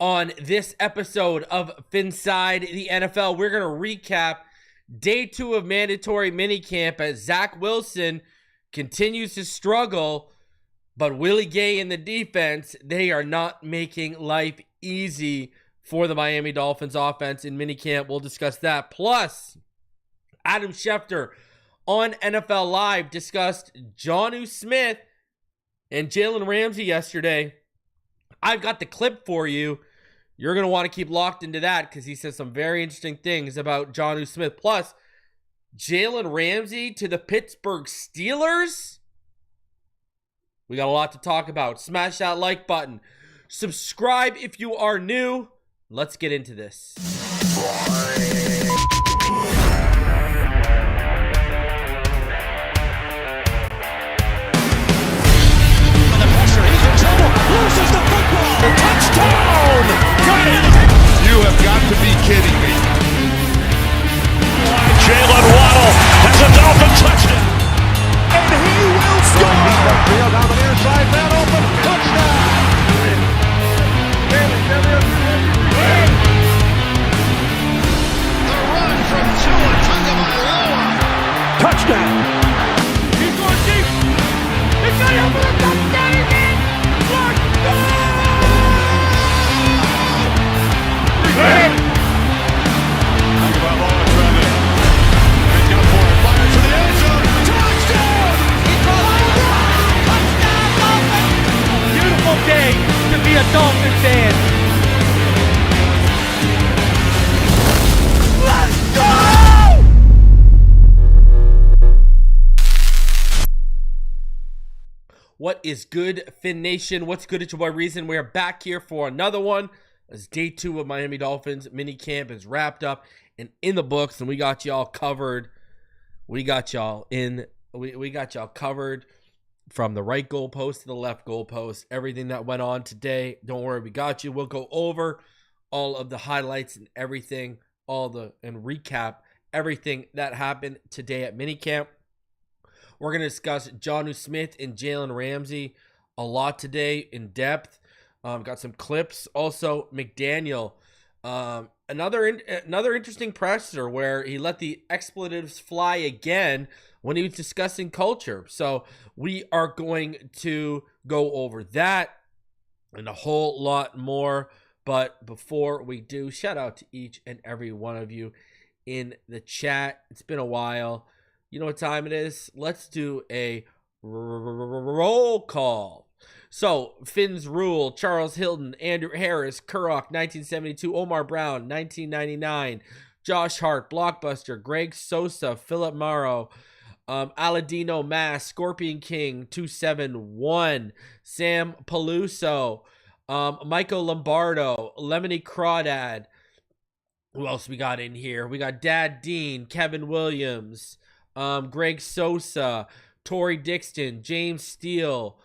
On this episode of Phinside The NFL, we're going to recap day 2 of mandatory minicamp as Zach Wilson continues to struggle, but Willie Gay in the defense, they are not making life easy for the Miami Dolphins offense in minicamp. We'll discuss that. Plus, Adam Schefter on NFL Live discussed Jonnu Smith and Jalen Ramsey yesterday. I've got the clip for you. You're going to want to keep locked into that because he says some very interesting things about Jonnu Smith. Plus, Jalen Ramsey to the Pittsburgh Steelers. We got a lot to talk about. Smash that like button. Subscribe if you are new. Let's get into this. Loses the football. Touchdown! Got it! You have got to be kidding me. Jalen Waddle has a Dolphin touchdown. And he will score! Field down the near side, man open, touchdown! The run from Tua Tagovailoa. Touchdown! He's going deep. He's got it for the touchdown again. Tagovailoa trying to make up for it. Fire to the end zone. Touchdown! Touchdown, Dolphins! Beautiful day to be a Dolphin fan. Let's go! What is good, Fin Nation? What's good? It's your boy Reason. We are back here for another one as day 2 of Miami Dolphins minicamp is wrapped up and in the books, and we got y'all covered. We got y'all covered from the right goalpost to the left goalpost. Everything that went on today, don't worry, we got you. We'll go over all of the highlights and everything, and recap everything that happened today at minicamp. We're going to discuss Jonnu Smith and Jalen Ramsey a lot today in depth. Got some clips. Also, McDaniel, another interesting presser where he let the expletives fly again when he was discussing culture. So we are going to go over that and a whole lot more. But before we do, shout out to each and every one of you in the chat. It's been a while. You know what time it is? Let's do a roll call. So, Finn's Rule, Charles Hilton, Andrew Harris, Kurok, 1972, Omar Brown, 1999, Josh Hart, Blockbuster, Greg Sosa, Philip Morrow, Aladino Mass, Scorpion King, 271, Sam Peluso, Michael Lombardo, Lemony Crawdad. Who else we got in here? We got Dad Dean, Kevin Williams, Greg Sosa, Tori Dixon, James Steele,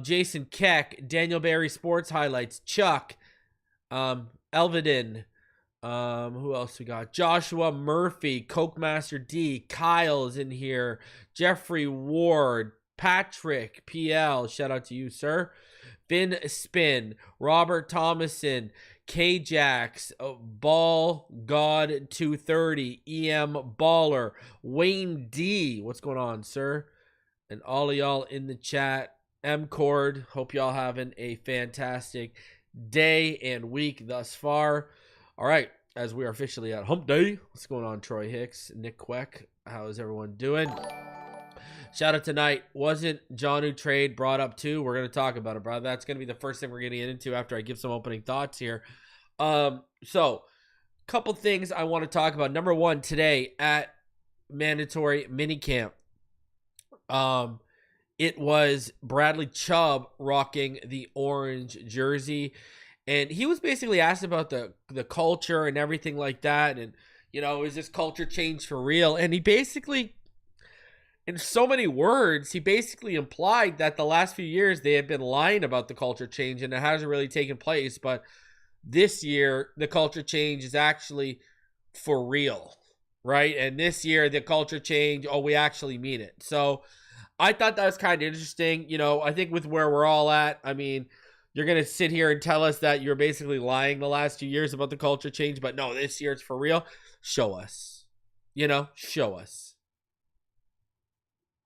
Jason Keck, Daniel Barry Sports Highlights, Chuck, Elvedin, who else we got? Joshua Murphy, Coke Master D, Kyle is in here, Jeffrey Ward, Patrick PL, shout out to you, sir. Finn Spin, Robert Thomason, K-Jax, Ball God 230, EM Baller, Wayne D. What's going on, sir? And all of y'all in the chat. M Cord, hope y'all having a fantastic day and week thus far. All right, as we are officially at hump day, what's going on, Troy Hicks, Nick Queck? How is everyone doing? Shout out tonight. Wasn't Jonnu trade brought up too? We're going to talk about it, bro. That's going to be the first thing we're going to get into after I give some opening thoughts here. So, couple things I want to talk about. Number one, today at mandatory minicamp, it was Bradley Chubb rocking the orange jersey, and he was basically asked about the culture and everything like that, and is this culture change for real? And he basically, in so many words, he basically implied that the last few years they had been lying about the culture change and it hasn't really taken place. But this year, the culture change is actually for real, right? And this year, the culture change, we actually mean it. So I thought that was kind of interesting. I think with where we're all at, I mean, you're going to sit here and tell us that you're basically lying the last 2 years about the culture change, but no, this year it's for real. Show us. Show us.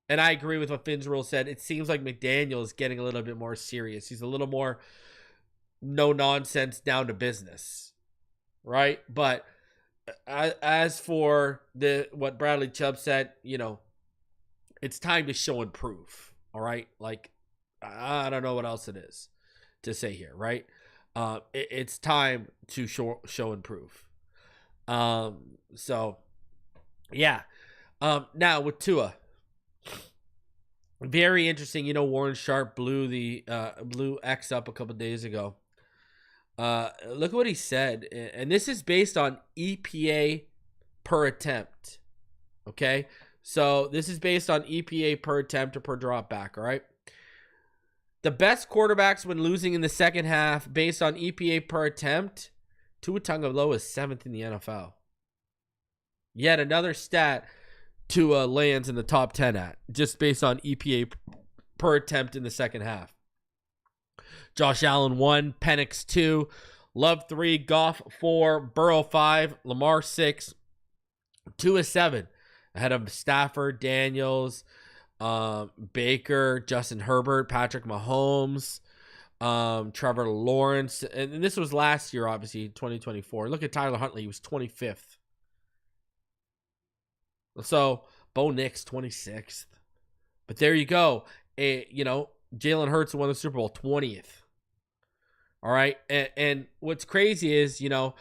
And I agree with what Fin's said. It seems like McDaniel is getting a little bit more serious. He's a little more no nonsense, down to business, right? But as for what Bradley Chubb said, it's time to show and prove. All right, like I don't know what else it is to say here, right? It's time to show and prove. So yeah. Now with Tua. Very interesting. Warren Sharp blew X up a couple days ago. Look at what he said. And this is based on EPA per attempt. Okay? So this is based on EPA per attempt or per drop back, all right? The best quarterbacks when losing in the second half based on EPA per attempt, Tua Tagovailoa is 7th in the NFL. Yet another stat Tua lands in the top 10 at, just based on EPA per attempt in the second half. Josh Allen 1, Penix 2, Love 3, Goff 4, Burrow 5, Lamar 6, Tua 7, ahead of Stafford, Daniels, Baker, Justin Herbert, Patrick Mahomes, Trevor Lawrence, and this was last year, obviously, 2024. Look at Tyler Huntley, he was 25th. So, Bo Nix, 26th. But there you go. Jalen Hurts won the Super Bowl, 20th. All right. And what's crazy is, a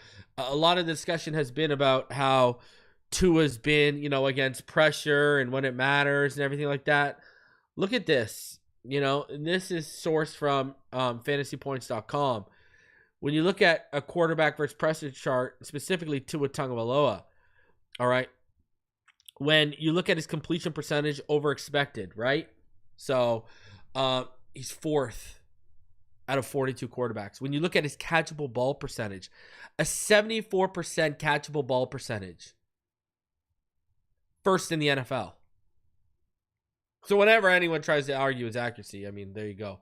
lot of discussion has been about how Tua's been, against pressure and when it matters and everything like that. Look at this. And this is sourced from fantasypoints.com. When you look at a quarterback versus pressure chart, specifically Tua Tagovailoa, all right, when you look at his completion percentage over expected, right? So he's 4th out of 42 quarterbacks. When you look at his catchable ball percentage, a 74% catchable ball percentage. 1st in the NFL. So whenever anyone tries to argue his accuracy, there you go.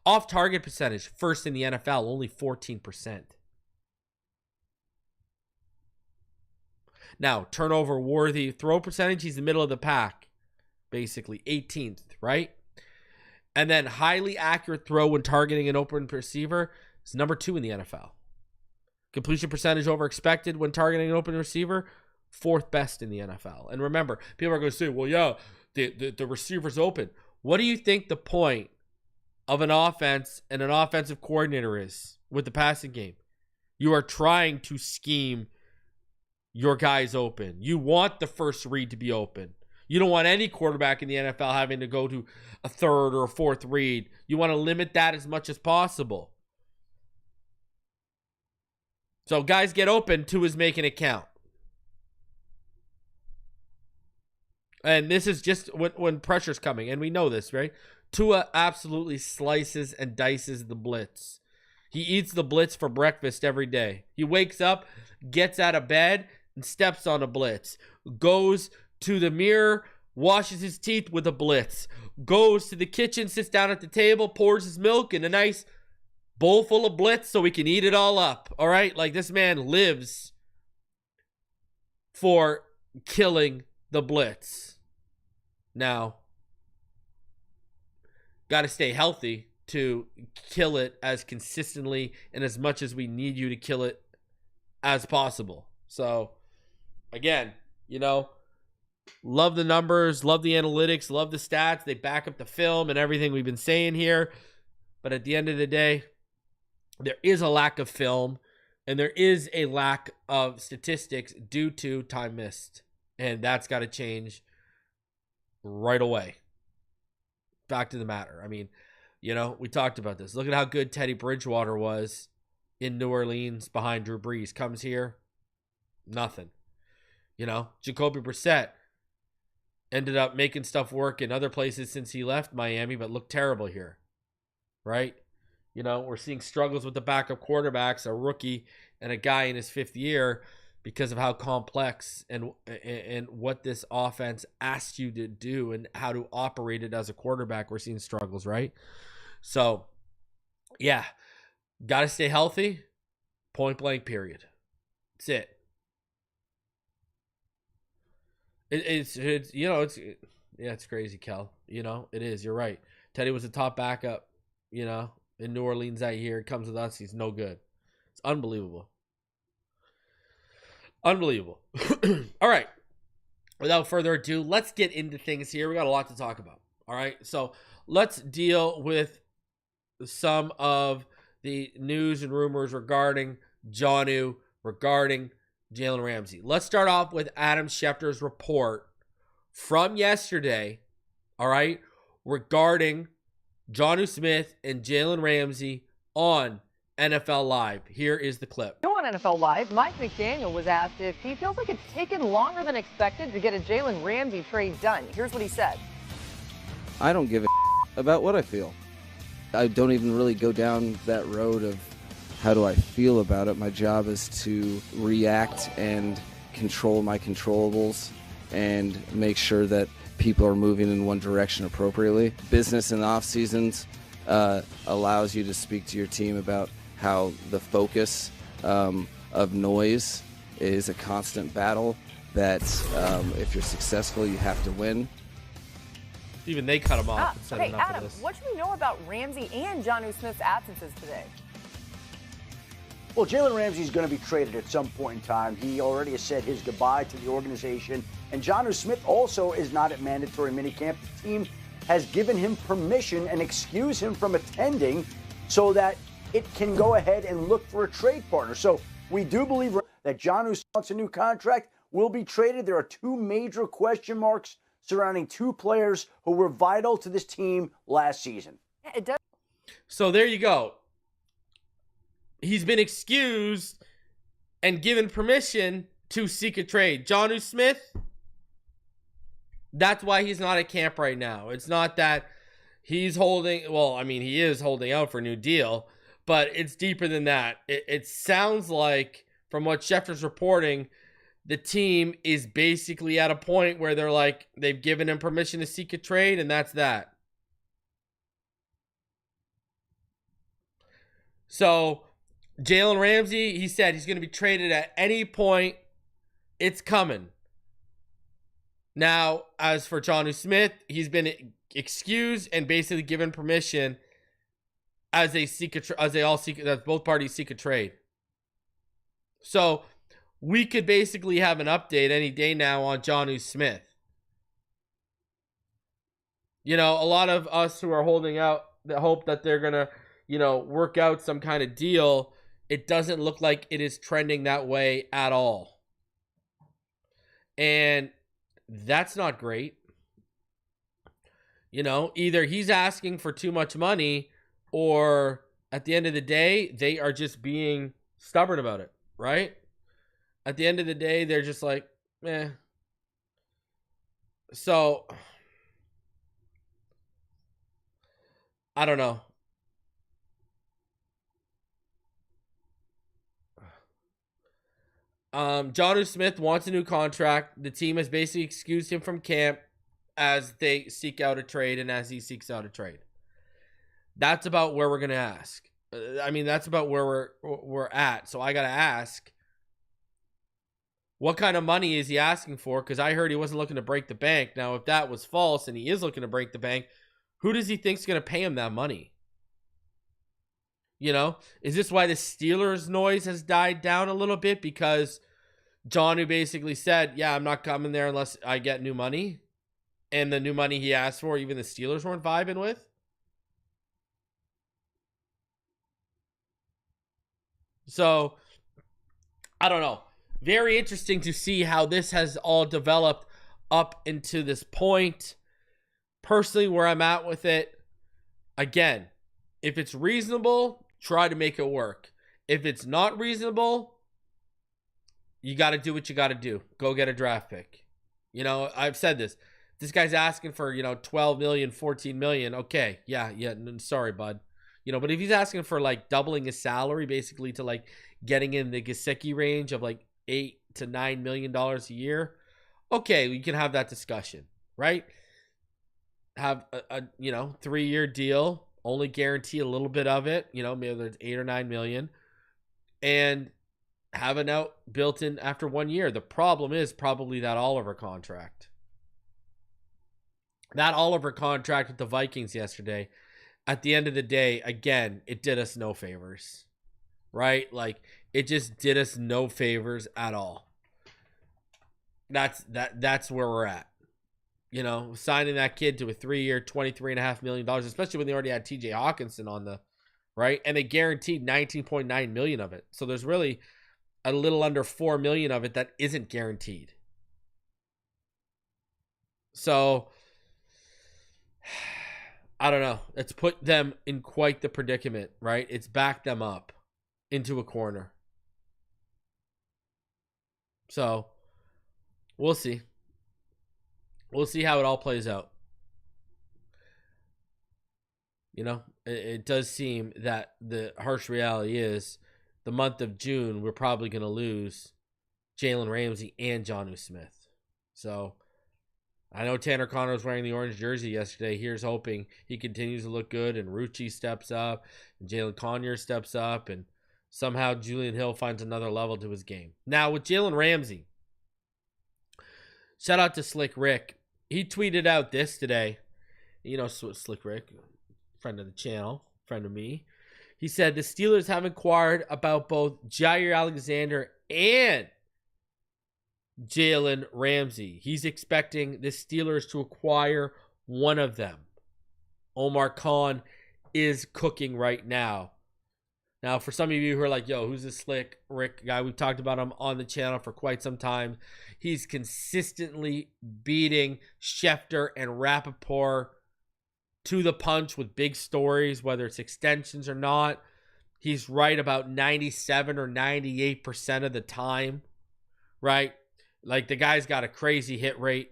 Off-target percentage, 1st in the NFL, only 14%. Now, turnover-worthy throw percentage, he's the middle of the pack, basically, 18th, right? And then highly accurate throw when targeting an open receiver is number 2 in the NFL. Completion percentage over expected when targeting an open receiver, 4th best in the NFL. And remember, people are going to say, well, yeah, the receiver's open. What do you think the point of an offense and an offensive coordinator is with the passing game? You are trying to scheme your guys open. You want the first read to be open. You don't want any quarterback in the NFL having to go to a 3rd or a 4th read. You want to limit that as much as possible. So guys get open, Tua's making it count. And this is just when pressure's coming, and we know this, right? Tua absolutely slices and dices the blitz. He eats the blitz for breakfast every day. He wakes up, gets out of bed, and steps on a blitz. Goes to the mirror, washes his teeth with a blitz. Goes to the kitchen, sits down at the table, pours his milk in a nice bowl full of blitz so he can eat it all up. All right? Like, this man lives for killing the blitz. Now, got to stay healthy to kill it as consistently and as much as we need you to kill it as possible. So, again, love the numbers, love the analytics, love the stats. They back up the film and everything we've been saying here. But at the end of the day, there is a lack of film and there is a lack of statistics due to time missed. And that's got to change right away. Fact of the matter. We talked about this. Look at how good Teddy Bridgewater was in New Orleans behind Drew Brees. Comes here, nothing. Jacoby Brissett ended up making stuff work in other places since he left Miami, but looked terrible here, right? We're seeing struggles with the backup quarterbacks, a rookie and a guy in his 5th year, because of how complex and what this offense asks you to do and how to operate it as a quarterback. We're seeing struggles, right? So, yeah, Got to stay healthy. Point blank, period. That's it. It's crazy, Kel. It is. You're right. Teddy was a top backup, in New Orleans that year. He comes with us. He's no good. It's unbelievable. Unbelievable. All right. Without further ado, let's get into things here. We got a lot to talk about. All right. So let's deal with some of the news and rumors regarding Jonnu, regarding Jalen Ramsey. Let's start off with Adam Schefter's report from yesterday, all right, regarding Jonnu Smith and Jalen Ramsey on NFL Live. Here is the clip. On NFL Live, Mike McDaniel was asked if he feels like it's taken longer than expected to get a Jalen Ramsey trade done. Here's what he said. I don't give a about what I feel. I don't even really go down that road of how do I feel about it. My job is to react and control my controllables and make sure that people are moving in one direction appropriately. Business in off seasons allows you to speak to your team about how the focus of noise is a constant battle that if you're successful, you have to win. Even they cut him off. And said Hey, enough Adam, of this. what should we know about Ramsey and Jonnu Smith's absences today? Well, Jalen Ramsey is going to be traded at some point in time. He already has said his goodbye to the organization. And Jonnu Smith also is not at mandatory minicamp. The team has given him permission and excused him from attending so that it can go ahead and look for a trade partner. So we do believe that Jonnu wants a new contract, will be traded. There are two major question marks surrounding two players who were vital to this team last season. It does. So there you go. He's been excused and given permission to seek a trade. Jonnu Smith, that's why he's not at camp right now. It's not that he's he is holding out for a new deal, but it's deeper than that. It sounds like, from what Schefter's reporting, the team is basically at a point where they're like, they've given him permission to seek a trade, and that's that. So Jalen Ramsey, he said he's going to be traded at any point. It's coming. Now, as for Jonnu Smith, he's been excused and basically given permission as both parties seek a trade. So we could basically have an update any day now on Jonnu Smith. A lot of us who are holding out the hope that they're going to, work out some kind of deal, it doesn't look like it is trending that way at all. And that's not great. Either he's asking for too much money, or at the end of the day, they are just being stubborn about it, right? At the end of the day, they're just like, eh. So, I don't know. Jonnu Smith wants a new contract. The team has basically excused him from camp as they seek out a trade and as he seeks out a trade. That's about where we're going to ask. That's about where we're at. So I got to ask, what kind of money is he asking for? Because I heard he wasn't looking to break the bank. Now, if that was false and he is looking to break the bank, who does he think is going to pay him that money? Is this why the Steelers noise has died down a little bit? Because Jonnu basically said, yeah, I'm not coming there unless I get new money. And the new money he asked for, even the Steelers weren't vibing with. So, I don't know. Very interesting to see how this has all developed up into this point. Personally, where I'm at with it, again, if it's reasonable, try to make it work. If it's not reasonable, you got to do what you got to do. Go get a draft pick. I've said this. This guy's asking for, 12 million, 14 million. Okay. Yeah. Sorry, bud. But if he's asking for like doubling his salary, basically to like getting in the Gesicki range of like $8 to $9 million a year, okay, we can have that discussion, right? Have a 3-year deal. only guarantee a little bit of it, maybe there's 8 or 9 million, and have an out built in after 1 year. The problem is probably that Oliver contract. That Oliver contract with the Vikings yesterday, at the end of the day, again, it did us no favors, right? Like, it just did us no favors at all. That's where we're at. Signing that kid to a 3-year, $23.5 million, especially when they already had TJ Hawkinson on the, right? And they guaranteed $19.9 million of it. So there's really a little under $4 million of it that isn't guaranteed. So I don't know. It's put them in quite the predicament, right? It's backed them up into a corner. So we'll see. We'll see how it all plays out. It does seem that the harsh reality is the month of June, we're probably going to lose Jalen Ramsey and Jonnu Smith. So I know Tanner Conner was wearing the orange jersey yesterday. Here's hoping he continues to look good and Rucci steps up and Jalen Conner steps up and somehow Julian Hill finds another level to his game. Now with Jalen Ramsey, shout out to Slick Rick. He tweeted out this today. Slick Rick, friend of the channel, friend of me. He said the Steelers have inquired about both Jaire Alexander and Jalen Ramsey. He's expecting the Steelers to acquire one of them. Omar Khan is cooking right now. Now, for some of you who are like, yo, who's this Slick Rick guy? We've talked about him on the channel for quite some time. He's consistently beating Schefter and Rappaport to the punch with big stories, whether it's extensions or not. He's right about 97 or 98% of the time, right? Like, the guy's got a crazy hit rate,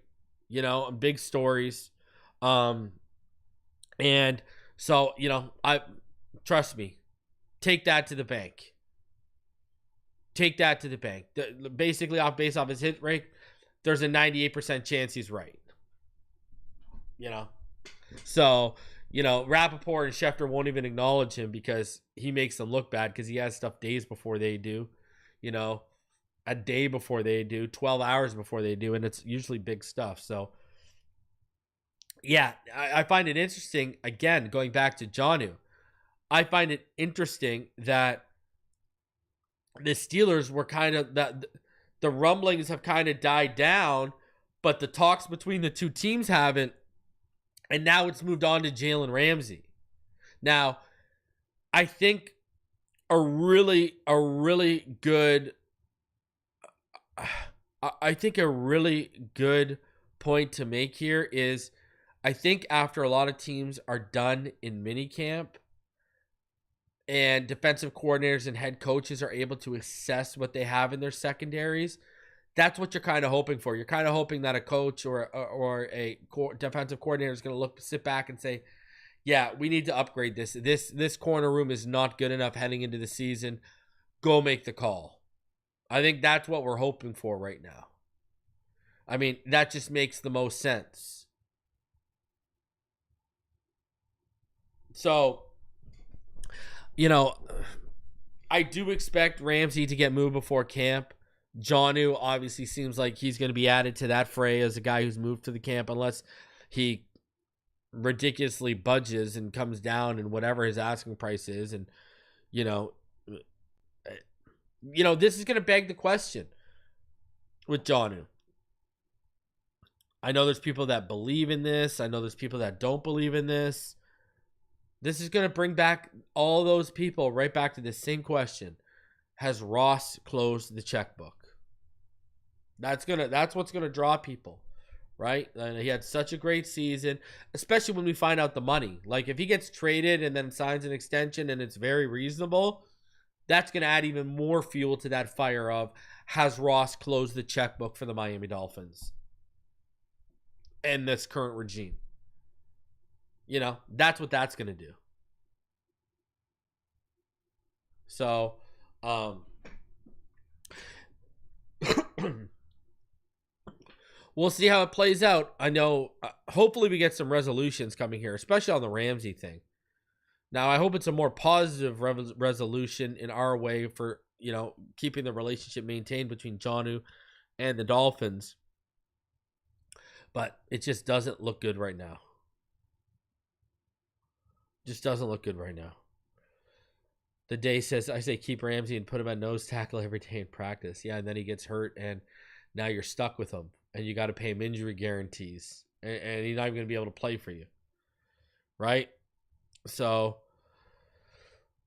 and big stories. And so, trust me, take that to the bank. Take that to the bank. Basically, based off his hit rate, there's a 98% chance he's right. So, Rappaport and Schefter won't even acknowledge him because he makes them look bad because he has stuff days before they do, a day before they do, 12 hours before they do, and it's usually big stuff. So, yeah, I find it interesting, again, going back to Jonnu, I find it interesting that the Steelers were kind of, the rumblings have kind of died down, but the talks between the two teams haven't, and now it's moved on to Jalen Ramsey. Now, I think a really good point to make here is I think after a lot of teams are done in minicamp and defensive coordinators and head coaches are able to assess what they have in their secondaries, that's what you're kind of hoping for. You're kind of hoping that a coach or a defensive coordinator is going to sit back and say, yeah, we need to upgrade this. This corner room is not good enough heading into the season. Go make the call. I think that's what we're hoping for right now. I mean, that just makes the most sense. So, I do expect Ramsey to get moved before camp. Jonnu obviously seems like he's going to be added to that fray as a guy who's moved to the camp unless he ridiculously budges and comes down and whatever his asking price is. And, this is going to beg the question with Jonnu. I know there's people that believe in this. I know there's people that don't believe in this. This is going to bring back all those people right back to the same question. Has Ross closed the checkbook? That's what's going to draw people, right? And he had such a great season, especially when we find out the money. Like, if he gets traded and then signs an extension and it's very reasonable, that's going to add even more fuel to that fire of, has Ross closed the checkbook for the Miami Dolphins and this current regime? That's what that's going to do. So, we'll see how it plays out. I know, hopefully we get some resolutions coming here, especially on the Ramsey thing. Now, I hope it's a more positive resolution in our way for, keeping the relationship maintained between Jonnu and the Dolphins. But it just doesn't look good right now. Just doesn't look good right now. The day says, I say keep Ramsey and put him at nose tackle every day in practice. Yeah, and then he gets hurt, and now you're stuck with him. And you got to pay him injury guarantees. And he's not even going to be able to play for you. Right? So,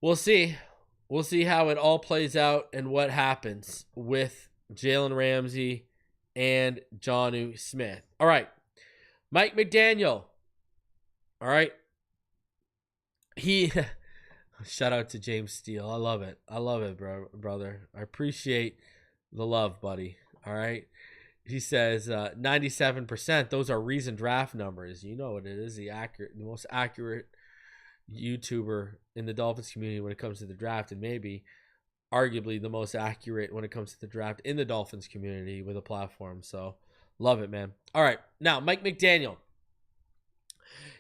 we'll see. We'll see how it all plays out and what happens with Jalen Ramsey and Jonnu Smith. All right. Mike McDaniel. All right. Shout out to James Steele. I love it. I love it, brother. I appreciate the love, buddy. All right. He says 97%. Those are recent draft numbers. You know what it is. The most accurate YouTuber in the Dolphins community when it comes to the draft, and maybe arguably the most accurate when it comes to the draft in the Dolphins community with a platform. So love it, man. All right. Now, Mike McDaniel.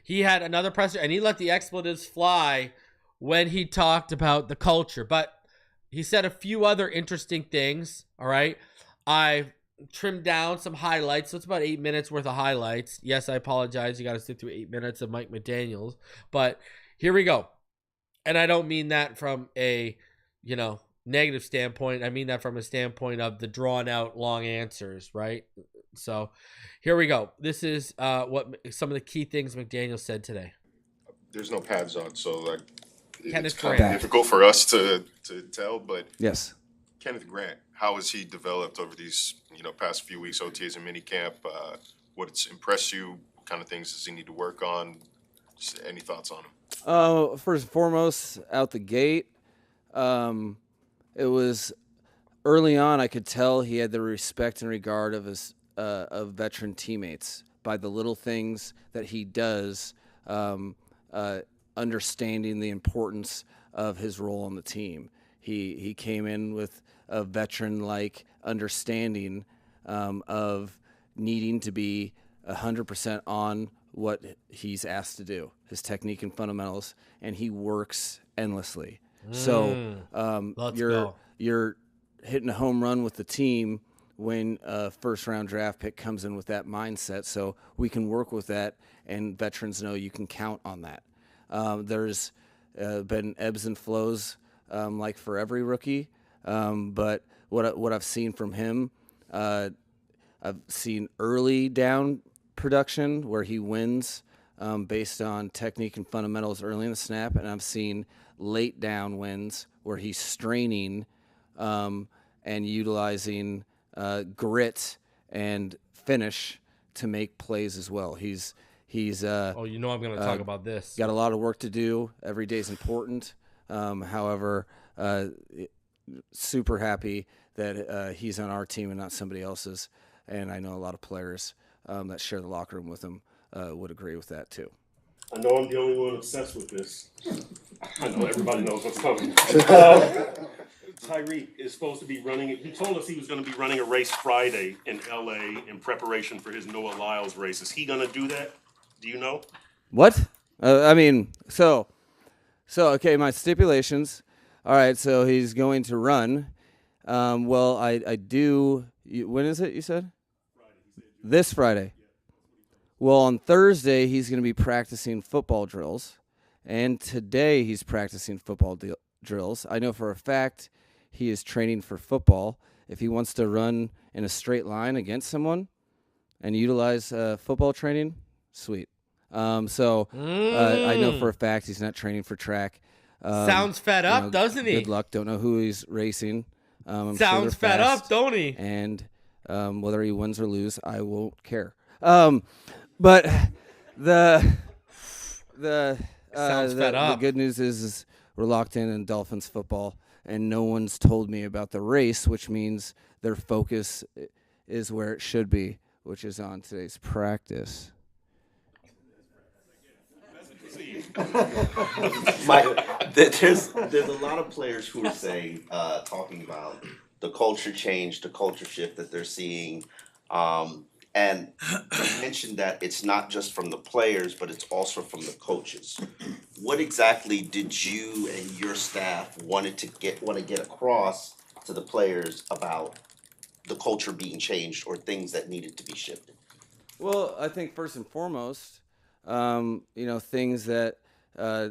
He had another presser, and he let the expletives fly when he talked about the culture. But he said a few other interesting things, all right? I've trimmed down some highlights, so it's about 8 minutes worth of highlights. Yes, I apologize. You got to sit through 8 minutes of Mike McDaniels. But here we go. And I don't mean that from a, negative standpoint. I mean that from a standpoint of the drawn-out long answers, right? So here we go. This is what some of the key things McDaniel said today. There's no pads on, so Kenneth it's kind of Grant. difficult for us to tell. But Yes. Kenneth Grant, how has he developed over these past few weeks, OTAs and minicamp? What's impressed you? What kind of things does he need to work on? Just any thoughts on him? First and foremost, out the gate, it was early on. I could tell he had the respect and regard of his of veteran teammates by the little things that he does, understanding the importance of his role on the team. He came in with a veteran-like understanding of needing to be 100% on what he's asked to do, his technique and fundamentals, and he works endlessly. So you're hitting a home run with the team when a first-round draft pick comes in with that mindset. So we can work with that, and veterans know you can count on that. There's been ebbs and flows like for every rookie, but what I've seen from him, I've seen early down production where he wins based on technique and fundamentals early in the snap, and I've seen late down wins where he's straining and utilizing grit and finish to make plays as well. He's I'm going to talk about this. Got a lot of work to do. Every day's important. However, super happy that he's on our team and not somebody else's. And I know a lot of players that share the locker room with him would agree with that too. I know I'm the only one obsessed with this. I know everybody knows what's coming. Tyreek is supposed to be running. He told us he was going to be running a race Friday in LA in preparation for his Noah Lyles race. Is he going to do that? Do you know? What? Okay, my stipulations. All right, so he's going to run. I do. When is it, you said? Friday. This Friday. Well, on Thursday, he's going to be practicing football drills. And today, he's practicing football drills. I know for a fact he is training for football. If he wants to run in a straight line against someone and utilize football training, sweet. I know for a fact he's not training for track. Sounds fed up, doesn't he? Good luck. Don't know who he's racing. Sounds fed up, don't he? And whether he wins or lose, I won't care. But the good news is we're locked in Dolphins football, and no one's told me about the race, which means their focus is where it should be, which is on today's practice. There's a lot of players who are saying, talking about the culture change, the culture shift that they're seeing, And you mentioned that it's not just from the players, but it's also from the coaches. What exactly did you and your staff want to get across to the players about the culture being changed or things that needed to be shifted? Well, I think first and foremost, things that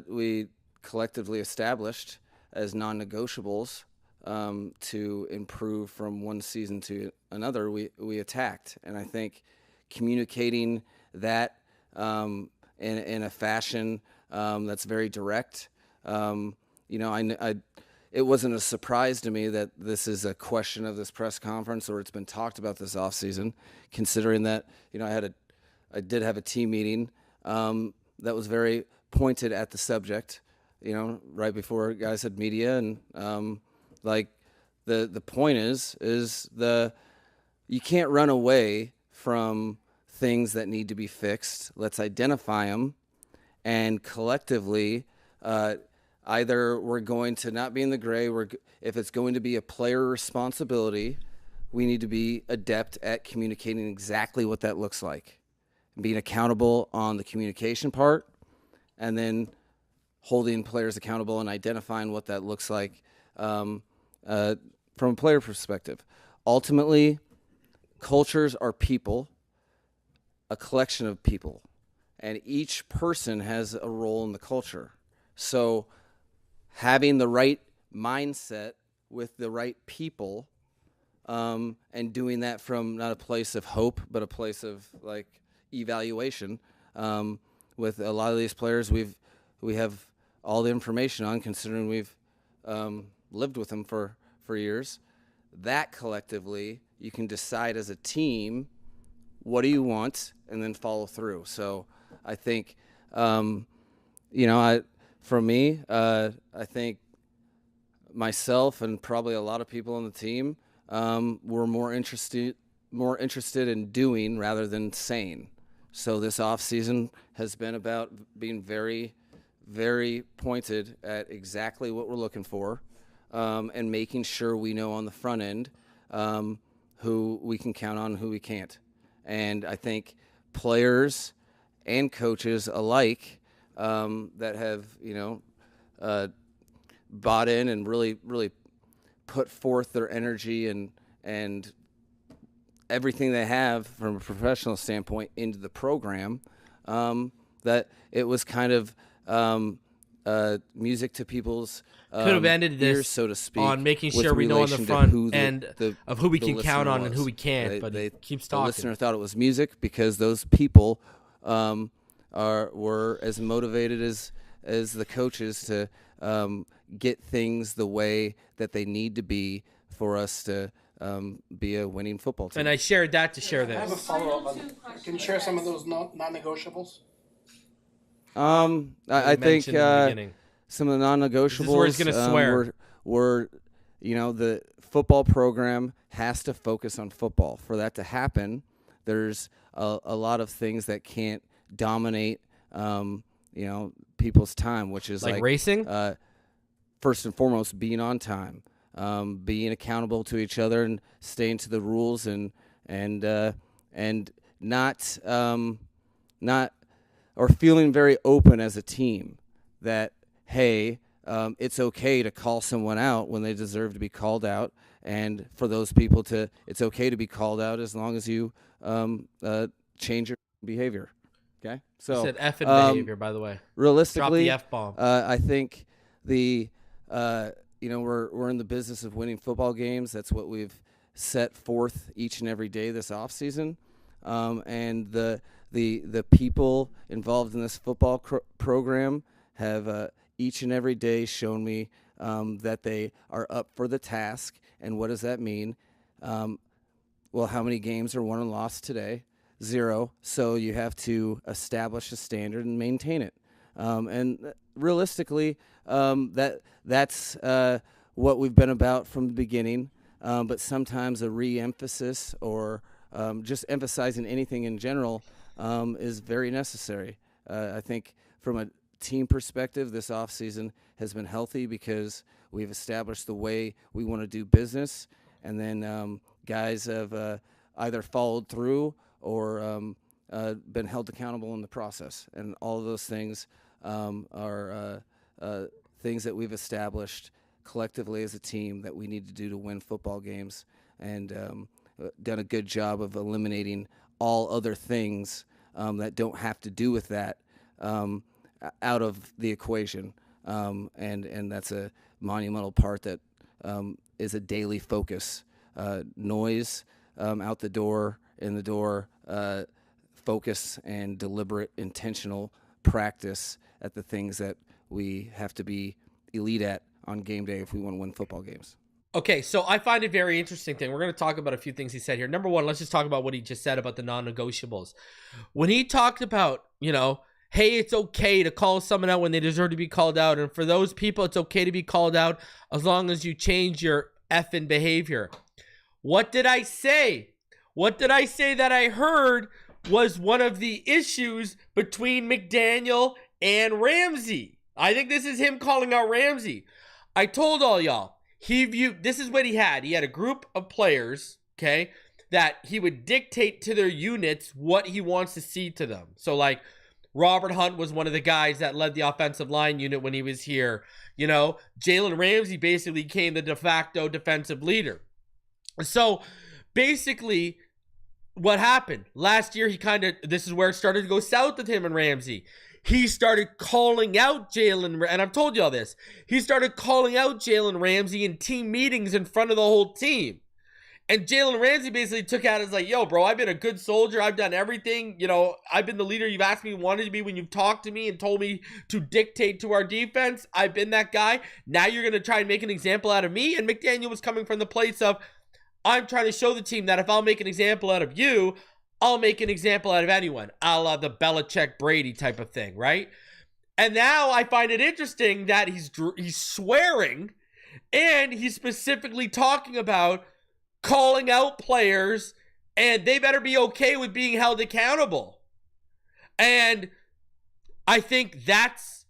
we collectively established as non-negotiables to improve from one season to another, we attacked. And I think communicating that in a fashion that's very direct, it wasn't a surprise to me that this is a question of this press conference, or it's been talked about this offseason, considering that, I did have a team meeting that was very pointed at the subject, right before guys had media. And the point is you can't run away from things that need to be fixed. Let's identify them, and collectively, either we're going to not be in the gray. If it's going to be a player responsibility, we need to be adept at communicating exactly what that looks like, and being accountable on the communication part, and then holding players accountable and identifying what that looks like from a player perspective. Ultimately, cultures are people, a collection of people, and each person has a role in the culture. So having the right mindset with the right people, and doing that from not a place of hope, but a place of evaluation. With a lot of these players, we have all the information on, considering we've lived with them for years. That collectively, you can decide as a team, what do you want, and then follow through. So I think, for me, I think myself and probably a lot of people on the team were more interested in doing rather than saying. So this offseason has been about being very, very pointed at exactly what we're looking for, and making sure we know on the front end who we can count on and who we can't. And I think players and coaches alike that have, bought in and really, really put forth their energy and everything they have from a professional standpoint into the program, that it was kind of music to people's could have ended this ears, so to speak, on making sure we know on the front end of who we can count on and who we can't. But he keeps talking. The listener thought it was music because those people were as motivated as the coaches to get things the way that they need to be for us to be a winning football team. And I shared that to share this. I have a follow-up on that. Can you share some of those non-negotiables? I think some of the non-negotiables. This is where he's going to swear. Were the football program has to focus on football. For that to happen, there's a lot of things that can't dominate people's time, which is like racing. First and foremost, being on time, being accountable to each other, and staying to the rules, and not or feeling very open as a team that, hey, it's okay to call someone out when they deserve to be called out, and for those people it's okay to be called out as long as you change your behavior. Okay, so you said F in behavior, by the way. Realistically, drop the F-bomb. I think we're in the business of winning football games. That's what we've set forth each and every day this offseason. And the people involved in this football program have each and every day shown me that they are up for the task. And what does that mean? Well, how many games are won and lost today? 0. So you have to establish a standard and maintain it. And realistically, that's what we've been about from the beginning. But sometimes a re-emphasis or just emphasizing anything in general is very necessary. I think from a team perspective, this offseason has been healthy because we've established the way we want to do business, and then guys have either followed through or been held accountable in the process. And all of those things are things that we've established collectively as a team that we need to do to win football games, and done a good job of eliminating all other things that don't have to do with that out of the equation. And that's a monumental part that is a daily focus. Noise out the door, in the door, focus and deliberate, intentional practice at the things that we have to be elite at on game day if we want to win football games. Okay, so I find it very interesting thing. We're going to talk about a few things he said here. Number one, let's just talk about what he just said about the non-negotiables. When he talked about, hey, it's okay to call someone out when they deserve to be called out. And for those people, it's okay to be called out as long as you change your effing behavior. What did I say? What did I say that I heard was one of the issues between McDaniel and Ramsey? I think this is him calling out Ramsey. I told all y'all, this is what he had. He had a group of players, okay, that he would dictate to their units what he wants to see to them. So like Robert Hunt was one of the guys that led the offensive line unit when he was here. Jalen Ramsey basically became the de facto defensive leader. So basically what happened last year, this is where it started to go south with him and Ramsey. He started calling out Jalen, and I've told you all this. He started calling out Jalen Ramsey in team meetings in front of the whole team. And Jalen Ramsey basically took out as like, yo, bro, I've been a good soldier. I've done everything. I've been the leader you've asked me, wanted to be when you've talked to me and told me to dictate to our defense. I've been that guy. Now you're going to try and make an example out of me. And McDaniel was coming from the place of, I'm trying to show the team that if I'll make an example out of you, I'll make an example out of anyone, a la the Belichick Brady type of thing, right? And now I find it interesting that he's swearing, and he's specifically talking about calling out players, and they better be okay with being held accountable. And I think that's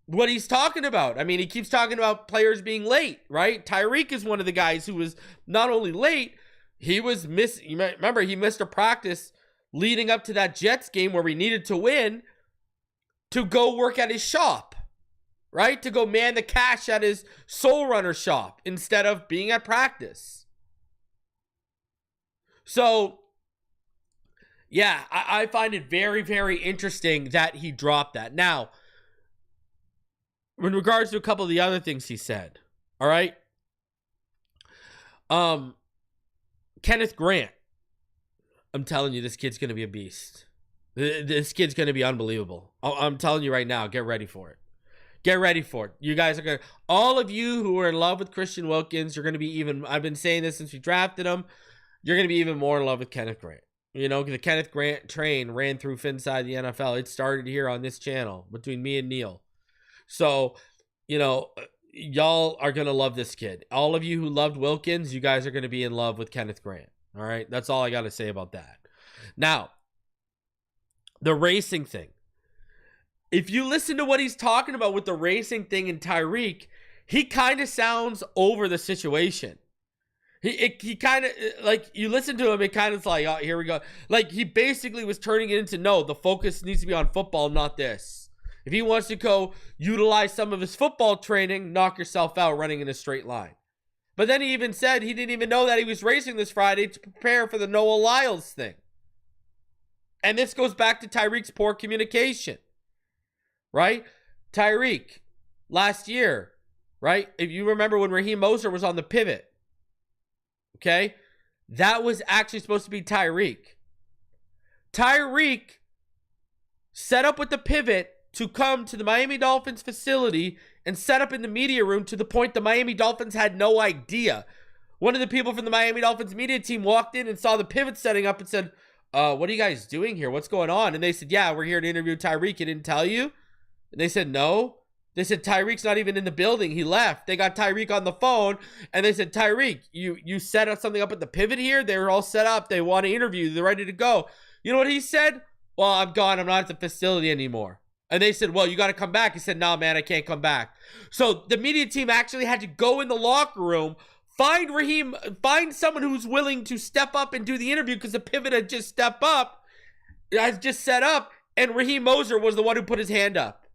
what he's talking about. I mean, he keeps talking about players being late, right? Tyreek is one of the guys who was not only late, he was remember, he missed a practice leading up to that Jets game where we needed to win to go work at his shop, right? To go man the cash at his Soul Runner shop instead of being at practice. So, yeah, I find it very, very interesting that he dropped that. Now, in regards to a couple of the other things he said, all right? Kenneth Grant, I'm telling you, this kid's going to be a beast. This kid's going to be unbelievable. I'm telling you right now, get ready for it. Get ready for it. You guys are going to, all of you who are in love with Christian Wilkins, you're going to be even, I've been saying this since we drafted him, you're going to be even more in love with Kenneth Grant. The Kenneth Grant train ran through Phinside The NFL. It started here on this channel between me and Neil. So, y'all are going to love this kid. All of you who loved Wilkins, you guys are going to be in love with Kenneth Grant. All right? That's all I got to say about that. Now, the racing thing. If you listen to what he's talking about with the racing thing and Tyreek, he kind of sounds over the situation. He kind of, like, you listen to him, it kind of like, oh, here we go. Like, he basically was turning it into, no, the focus needs to be on football, not this. If he wants to go utilize some of his football training, knock yourself out running in a straight line. But then he even said he didn't even know that he was racing this Friday to prepare for the Noah Lyles thing. And this goes back to Tyreek's poor communication, right? Tyreek, last year, right? If you remember when Raheem Mostert was on the pivot, okay? That was actually supposed to be Tyreek. Tyreek set up with the pivot to come to the Miami Dolphins facility and set up in the media room to the point the Miami Dolphins had no idea. One of the people from the Miami Dolphins media team walked in and saw the pivot setting up and said, what are you guys doing here? What's going on? And they said, yeah, we're here to interview Tyreek. He didn't tell you? And they said, no. They said, Tyreek's not even in the building. He left. They got Tyreek on the phone, and they said, Tyreek, you set up something up at the pivot here? They were all set up. They want to interview you. They're ready to go. You know what he said? Well, I'm gone. I'm not at the facility anymore. And they said, well, you got to come back. He said, no, man, I can't come back. So the media team actually had to go in the locker room, Find someone who's willing to step up and do the interview, because the pivot had just set up, and Raheem Moser was the one who put his hand up.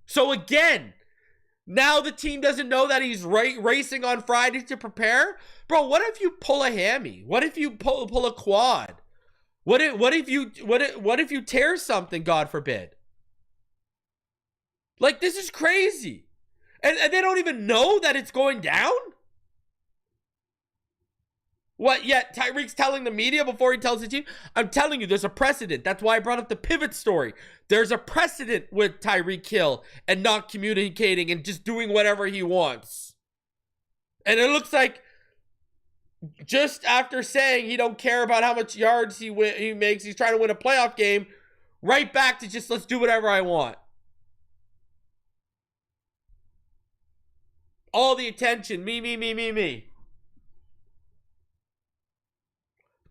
So again, now the team doesn't know that he's racing on Friday to prepare. Bro, what if you pull a hammy? What if you pull a quad? What if you tear something, God forbid? Like, this is crazy. And they don't even know that it's going down? What, yet Tyreek's telling the media before he tells the team? I'm telling you, there's a precedent. That's why I brought up the pivot story. There's a precedent with Tyreek Hill and not communicating and just doing whatever he wants. And it looks like just after saying he don't care about how much yards he makes, he's trying to win a playoff game, right back to just, let's do whatever I want. All the attention, me.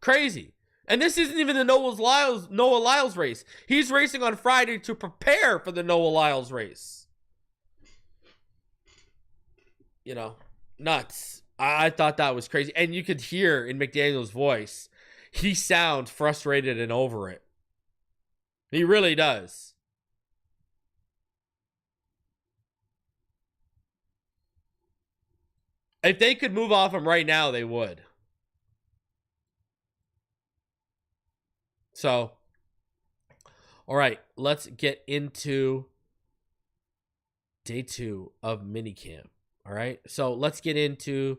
Crazy. And this isn't even the Noah Lyles race. He's racing on Friday to prepare for the Noah Lyles race. You know, nuts. I thought that was crazy. And you could hear in McDaniel's voice, he sounds frustrated and over it. He really does. If they could move off him right now, they would. So, all right, let's get into day 2 of minicamp. All right, so let's get into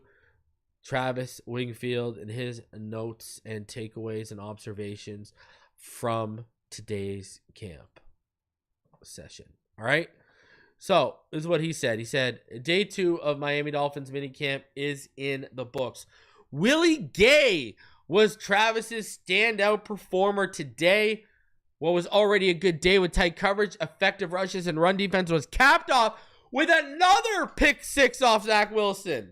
Travis Wingfield and his notes and takeaways and observations from today's camp session. All right. So, this is what he said. He said, day 2 of Miami Dolphins minicamp is in the books. Willie Gay was Travis's standout performer today. What was already a good day with tight coverage, effective rushes, and run defense was capped off with another pick 6 off Zach Wilson.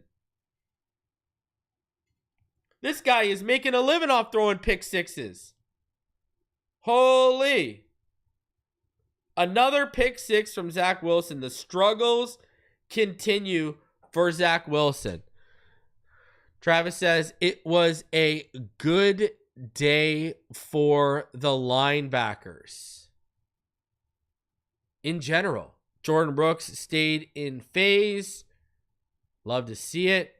This guy is making a living off throwing pick 6s. Holy. Another pick 6 from Zach Wilson. The struggles continue for Zach Wilson. Travis says it was a good day for the linebackers. In general, Jordan Brooks stayed in phase. Love to see it.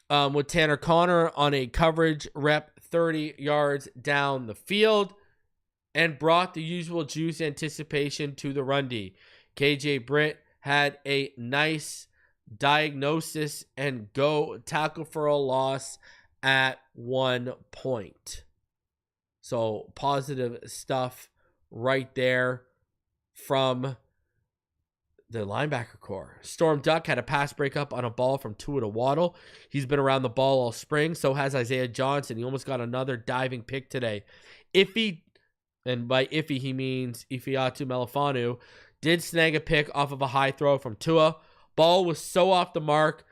With Tanner Connor on a coverage rep 30 yards down the field. And brought the usual juice anticipation to the run D. KJ Britt had a nice diagnosis and go tackle for a loss at 1 point. So positive stuff right there from the linebacker core. Storm Duck had a pass breakup on a ball from Tua to Waddle. He's been around the ball all spring. So has Isaiah Johnson. He almost got another diving pick today. And by iffy, he means Ifiatu Melifanu, did snag a pick off of a high throw from Tua. Ball was so off the mark,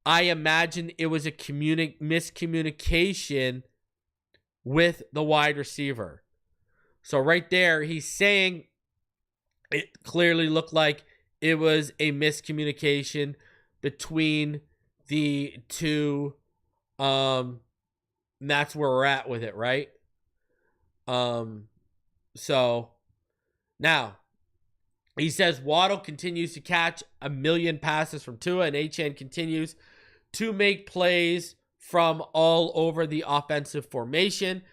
I imagine it was a miscommunication with the wide receiver. So right there, he's saying it clearly looked like it was a miscommunication between the two. And that's where we're at with it, right? So, now, he says Waddle continues to catch a million passes from Tua, and Achane continues to make plays from all over the offensive formation.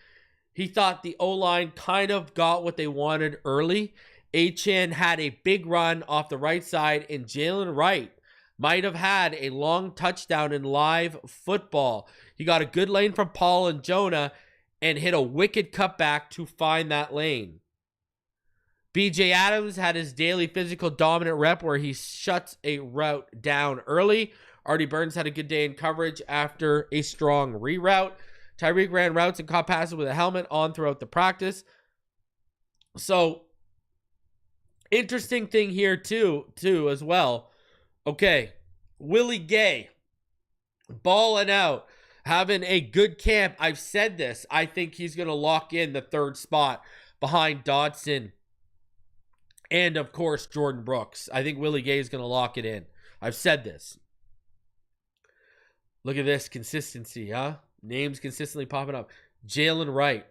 He thought the O-line kind of got what they wanted early. Achane had a big run off the right side, and Jalen Wright might have had a long touchdown in live football. He got a good lane from Paul and Jonah, and hit a wicked cutback to find that lane. BJ Adams had his daily physical dominant rep where he shuts a route down early. Artie Burns had a good day in coverage after a strong reroute. Tyreek ran routes and caught passes with a helmet on throughout the practice. So, interesting thing here too as well. Okay, Willie Gay, balling out. Having a good camp. I've said this. I think he's going to lock in the 3rd spot behind Dodson and, of course, Jordan Brooks. I think Willie Gay is going to lock it in. I've said this. Look at this consistency, huh? Names consistently popping up. Jalen Wright.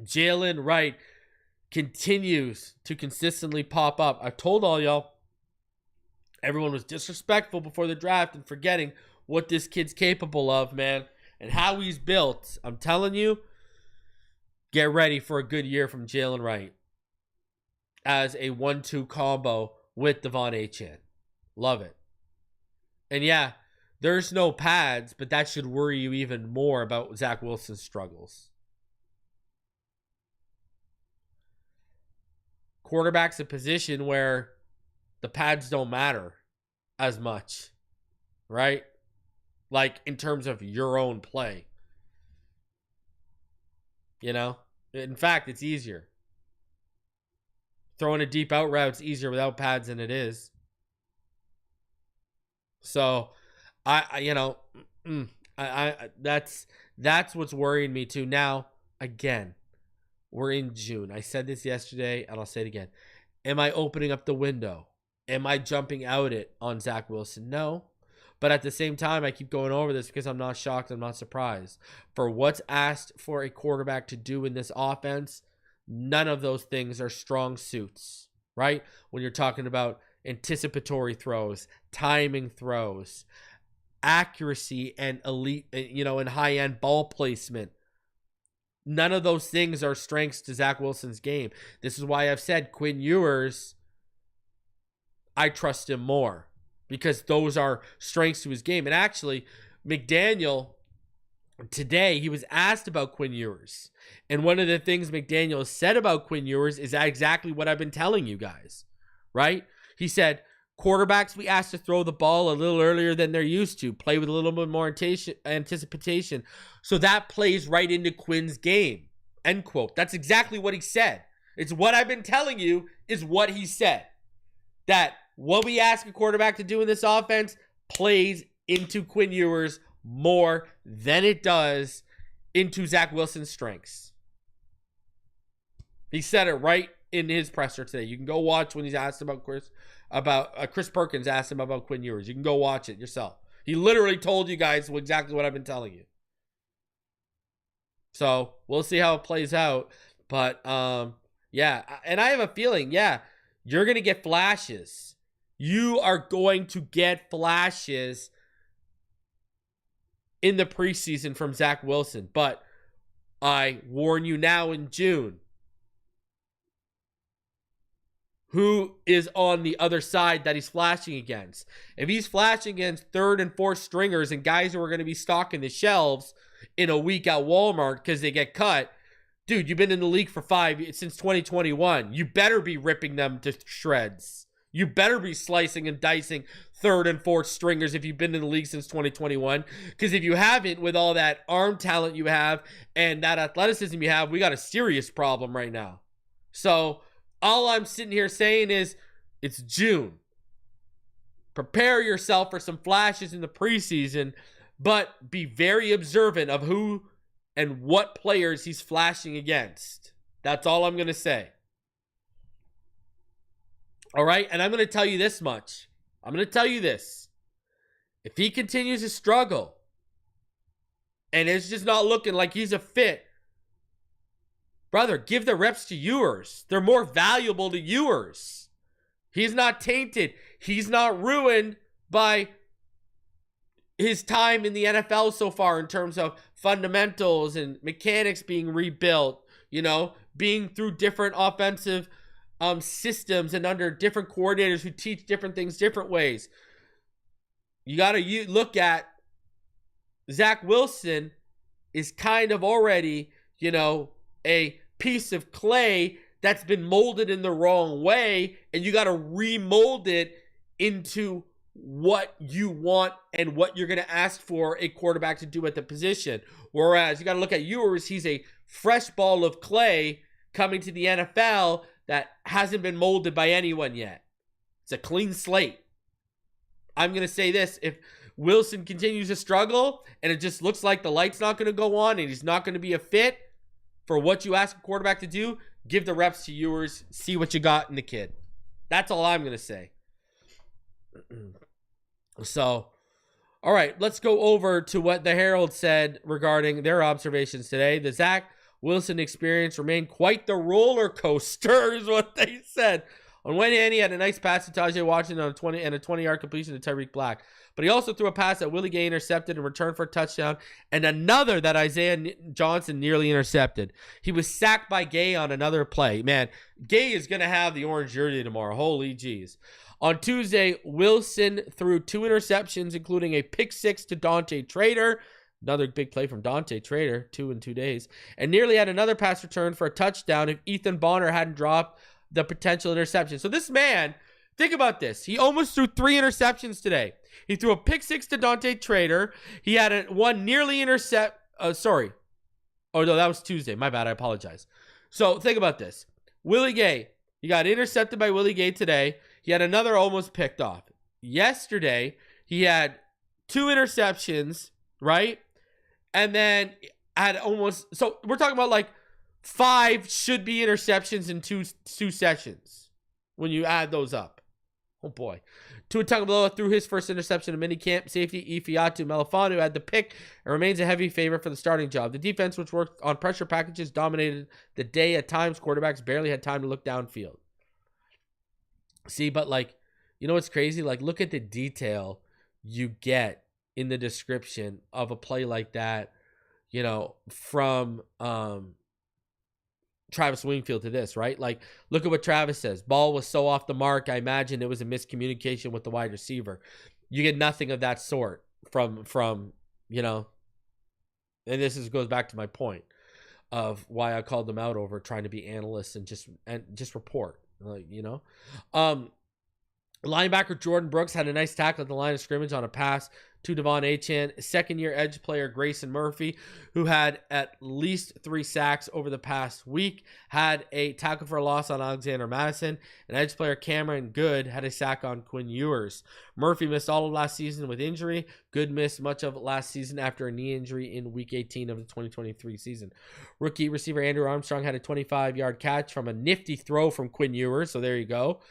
Jalen Wright continues to consistently pop up. I've told all y'all, everyone was disrespectful before the draft and forgetting what this kid's capable of, man, and how he's built. I'm telling you, get ready for a good year from Jalen Wright as a 1-2 combo with Devon Achane. Love it. And yeah, there's no pads, but that should worry you even more about Zach Wilson's struggles. Quarterback's a position where the pads don't matter as much, right? Like in terms of your own play. You know? In fact, it's easier. Throwing a deep out route's easier without pads than it is. So, that's what's worrying me too. Now, again, we're in June. I said this yesterday, and I'll say it again. Am I opening up the window? Am I jumping out it on Zach Wilson? No. But at the same time, I keep going over this because I'm not shocked. I'm not surprised. For what's asked for a quarterback to do in this offense, none of those things are strong suits, right? When you're talking about anticipatory throws, timing throws, accuracy, and elite, and high-end ball placement. None of those things are strengths to Zach Wilson's game. This is why I've said Quinn Ewers, I trust him more because those are strengths to his game. And actually, McDaniel, today, he was asked about Quinn Ewers. And one of the things McDaniel said about Quinn Ewers is exactly what I've been telling you guys, right? He said, quarterbacks we asked to throw the ball a little earlier than they're used to, play with a little bit more anticipation. So that plays right into Quinn's game, end quote. That's exactly what he said. It's what I've been telling you is what he said. That what we ask a quarterback to do in this offense plays into Quinn Ewers more than it does into Zach Wilson's strengths. He said it right in his presser today. You can go watch when he's asked about Chris Perkins asked him about Quinn Ewers. You can go watch it yourself. He literally told you guys exactly what I've been telling you. So we'll see how it plays out. But yeah, and I have a feeling, you're going to get flashes. You are going to get flashes in the preseason from Zach Wilson. But I warn you now in June, who is on the other side that he's flashing against? If he's flashing against third and fourth stringers and guys who are going to be stocking the shelves in a week at Walmart because they get cut, dude, you've been in the league for since 2021. You better be ripping them to shreds. You better be slicing and dicing third and fourth stringers if you've been in the league since 2021. Because if you haven't, with all that arm talent you have and that athleticism you have, we got a serious problem right now. So all I'm sitting here saying is it's June. Prepare yourself for some flashes in the preseason, but be very observant of who and what players he's flashing against. That's all I'm going to say. All right? And I'm going to tell you this much. I'm going to tell you this. If he continues to struggle and it's just not looking like he's a fit, brother, give the reps to Ewers. They're more valuable to Ewers. He's not tainted. He's not ruined by his time in the NFL so far in terms of fundamentals and mechanics being rebuilt, being through different offensive systems and under different coordinators who teach different things different ways. You got to look at Zach Wilson is kind of already, a piece of clay that's been molded in the wrong way, and you got to remold it into what you want and what you're going to ask for a quarterback to do at the position. Whereas you got to look at Ewers, he's a fresh ball of clay coming to the NFL that hasn't been molded by anyone yet. It's a clean slate. I'm going to say this, if Wilson continues to struggle and it just looks like the light's not going to go on and he's not going to be a fit for what you ask a quarterback to do, give the reps to Ewers, see what you got in the kid. That's all I'm going to say. So, All right, let's go over to what the Herald said regarding their observations today. The Zach Wilson experience remained quite the roller coaster, is what they said. On one hand, he had a nice pass to Tagovailoa Washington on a 20-yard completion to Tyreek Black. But he also threw a pass that Willie Gay intercepted in return for a touchdown, and another that Isaiah Johnson nearly intercepted. He was sacked by Gay on another play. Man, Gay is going to have the orange jersey tomorrow. Holy jeez. On Tuesday, Wilson threw 2 interceptions, including a pick 6 to Dante Trader. Another big play from Dante Trader, 2 in 2 days. And nearly had another pass return for a touchdown if Ethan Bonner hadn't dropped the potential interception. So this man, think about this. He almost threw 3 interceptions today. He threw a pick 6 to Dante Trader. He had one nearly intercept. Sorry. Oh, no, that was Tuesday. My bad. I apologize. So think about this. Willie Gay. He got intercepted by Willie Gay today. He had another almost picked off. Yesterday, he had 2 interceptions, right? And then had almost... So we're talking about like 5 should-be interceptions in two sessions when you add those up. Oh, boy. Tua Tagovailoa threw his first interception in minicamp. Safety Ifeatu Melifonwu had the pick and remains a heavy favorite for the starting job. The defense, which worked on pressure packages, dominated the day. At times, quarterbacks barely had time to look downfield. See, but like, you know what's crazy? Like, look at the detail you get in the description of a play like that, you know, from Travis Wingfield to this, right? Like, look at what Travis says. Ball was so off the mark, I imagine it was a miscommunication with the wide receiver. You get nothing of that sort from you know, and this goes back to my point of why I called them out over trying to be analysts and just report, like, you know. Linebacker Jordan Brooks had a nice tackle at the line of scrimmage on a pass to Devon Achane. Second-year edge player Grayson Murphy, who had at least 3 sacks over the past week, had a tackle for a loss on Alexander Madison. And edge player Cameron Good had a sack on Quinn Ewers. Murphy missed all of last season with injury. Good missed much of last season after a knee injury in Week 18 of the 2023 season. Rookie receiver Andrew Armstrong had a 25-yard catch from a nifty throw from Quinn Ewers, so there you go.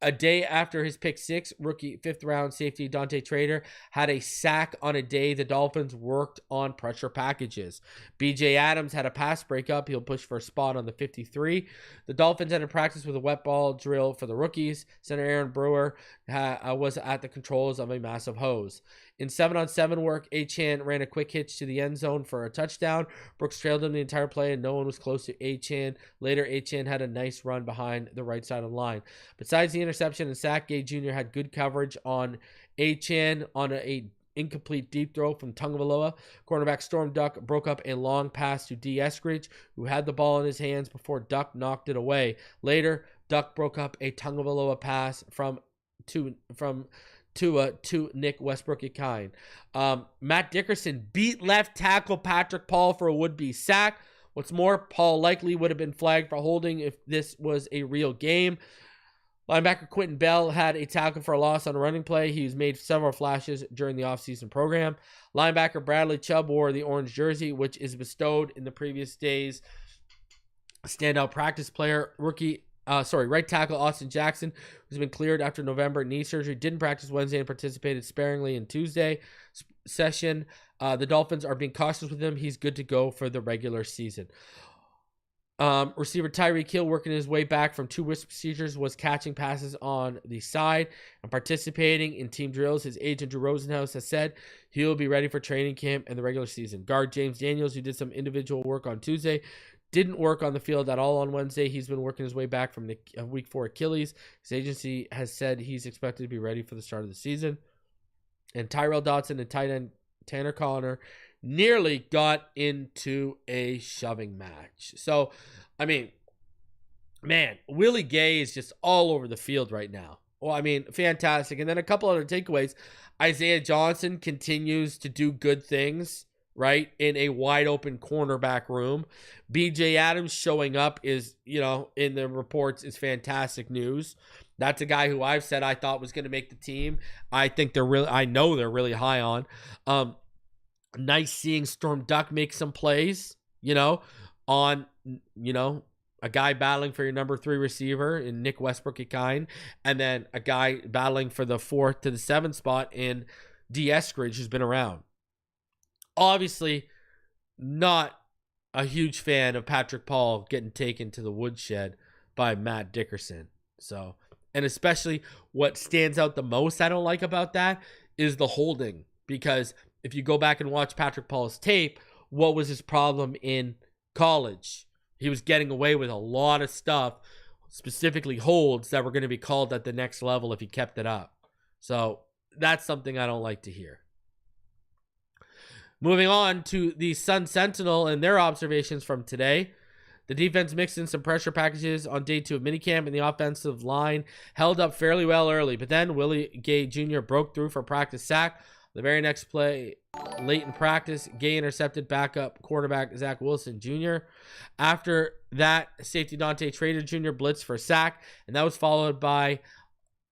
A day after his pick 6, rookie 5th-round safety Dante Trader had a sack on a day the Dolphins worked on pressure packages. B.J. Adams had a pass breakup. He'll push for a spot on the 53. The Dolphins had a practice with a wet ball drill for the rookies. Center Aaron Brewer was at the controls of a massive hose. In 7-on-7 work, Achane ran a quick hitch to the end zone for a touchdown. Brooks trailed him the entire play, and no one was close to Achane. Later, Achane had a nice run behind the right side of the line. Besides the interception and sack, Gay Jr. had good coverage on Achane on a incomplete deep throw from Tagovailoa. Cornerback Storm Duck broke up a long pass to D. Eskridge, who had the ball in his hands before Duck knocked it away. Later, Duck broke up a Tagovailoa pass from Nick Westbrook-Ikine. Matt Dickerson beat left tackle Patrick Paul for a would-be sack. What's more, Paul likely would have been flagged for holding if this was a real game. Linebacker Quentin Bell had a tackle for a loss on a running play. He's made several flashes during the offseason program. Linebacker Bradley Chubb wore the orange jersey, which is bestowed in the previous days. Standout practice player, right tackle Austin Jackson, who's been cleared after November knee surgery, didn't practice Wednesday and participated sparingly in Tuesday session. The Dolphins are being cautious with him. He's good to go for the regular season. Receiver Tyreek Hill, working his way back from 2 wrist procedures, was catching passes on the side and participating in team drills. His agent Drew Rosenhaus has said he will be ready for training camp and the regular season. Guard James Daniels, who did some individual work on Tuesday, didn't work on the field at all on Wednesday. He's been working his way back from the Week 4 Achilles. His agency has said he's expected to be ready for the start of the season. And Tyrell Dodson and tight end Tanner Connor nearly got into a shoving match. So, I mean, man, Willie Gay is just all over the field right now. Well, I mean, fantastic. And then a couple other takeaways. Isaiah Johnson continues to do good things, right, in a wide open cornerback room. BJ Adams showing up is, in the reports is fantastic news. That's a guy who I've said I thought was going to make the team. I know they're really high on. Nice seeing Storm Duck make some plays, on, a guy battling for your number 3 receiver in Nick Westbrook-Ikine, and then a guy battling for the 4th to the 7th spot in D. Eskridge, who's been around. Obviously, not a huge fan of Patrick Paul getting taken to the woodshed by Matt Dickerson. So, and especially what stands out the most I don't like about that is the holding. Because if you go back and watch Patrick Paul's tape, what was his problem in college? He was getting away with a lot of stuff, specifically holds that were going to be called at the next level if he kept it up. So that's something I don't like to hear. Moving on to the Sun Sentinel and their observations from today. The defense mixed in some pressure packages on day 2 of minicamp, and the offensive line held up fairly well early. But then Willie Gay Jr. broke through for a practice sack. The very next play, late in practice, Gay intercepted backup quarterback Zach Wilson Jr. After that, safety Dante Trader Jr. blitzed for a sack, and that was followed by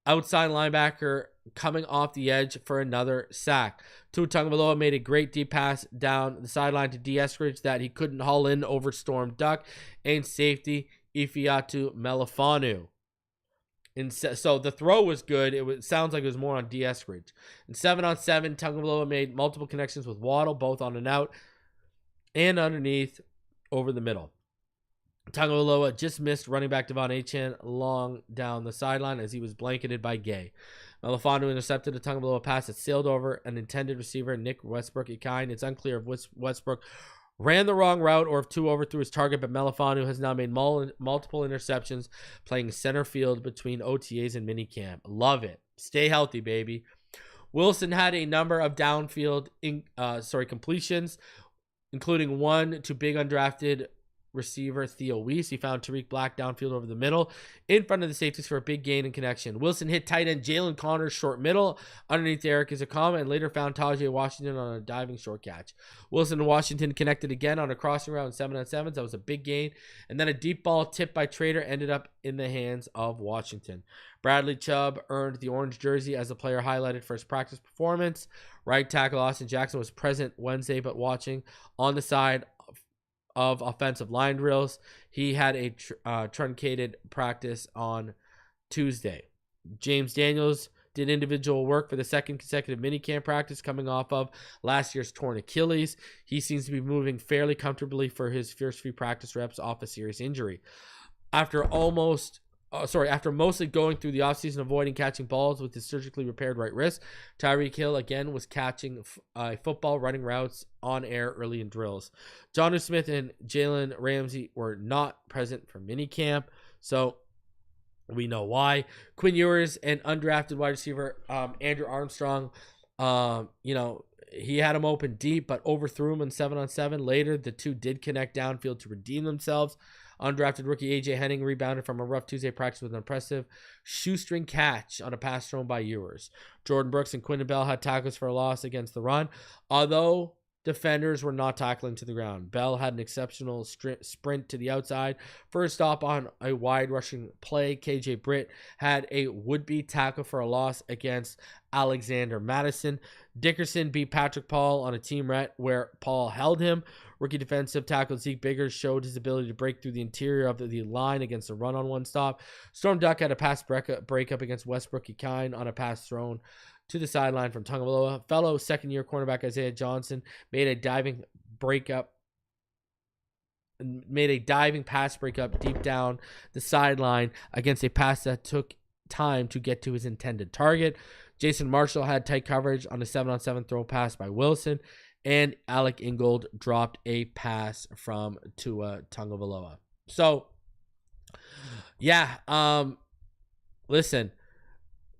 outside linebacker coming off the edge for another sack. Tua Tagovailoa made a great deep pass down the sideline to D. Eskridge that he couldn't haul in over Storm Duck and safety Ifeatu Melifonwu. And so the throw was good. It sounds like it was more on D. Eskridge. In 7-on-7, Tagovailoa made multiple connections with Waddle, both on and out and underneath over the middle. Tagovailoa just missed running back Devon Achane long down the sideline as he was blanketed by Gay. Melifonwu intercepted a Tagovailoa pass that sailed over an intended receiver, Nick Westbrook-Ikine. It's unclear if Westbrook ran the wrong route or if Tua overthrew his target, but Melifonwu has now made multiple interceptions playing center field between OTAs and minicamp. Love it. Stay healthy, baby. Wilson had a number of downfield completions, including one to big undrafted receiver Theo Weiss. He found Tariq Black downfield over the middle in front of the safeties for a big gain in connection. Wilson hit tight end Jalen Connors short middle underneath Eric Izakama and later found Tajay Washington on a diving short catch. Wilson and Washington connected again on a crossing route in 7-on-7s. That was a big gain. And then a deep ball tipped by Trader ended up in the hands of Washington. Bradley Chubb earned the orange jersey as the player highlighted for his practice performance. Right tackle Austin Jackson was present Wednesday but watching on the side of offensive line drills. He had a truncated practice on Tuesday. James Daniels did individual work for the second consecutive minicamp practice coming off of last year's torn Achilles. He seems to be moving fairly comfortably for his first few practice reps off a serious injury. After mostly going through the offseason avoiding catching balls with his surgically repaired right wrist, Tyreek Hill again was catching football running routes on air early in drills. Jonnu Smith and Jalen Ramsey were not present for minicamp, so we know why. Quinn Ewers and undrafted wide receiver Andrew Armstrong, he had him open deep but overthrew him in 7-on-7. Later, the two did connect downfield to redeem themselves. Undrafted rookie A.J. Henning rebounded from a rough Tuesday practice with an impressive shoestring catch on a pass thrown by Ewers. Jordan Brooks and Quinton Bell had tackles for a loss against the run, although defenders were not tackling to the ground. Bell had an exceptional sprint to the outside for a stop on a wide rushing play. KJ Britt had a would-be tackle for a loss against Alexander Madison. Dickerson beat Patrick Paul on a team rep where Paul held him. Rookie defensive tackle Zeke Biggers showed his ability to break through the interior of the line against a run-on-one stop. Storm Duck had a pass breakup against Westbrook-Ikine on a pass thrown to the sideline from Tagovailoa. Fellow second-year cornerback Isaiah Johnson made a diving pass breakup deep down the sideline against a pass that took time to get to his intended target. Jason Marshall had tight coverage on a 7-on-7 throw pass by Wilson. And Alec Ingold dropped a pass from Tua Tagovailoa. So, yeah, listen,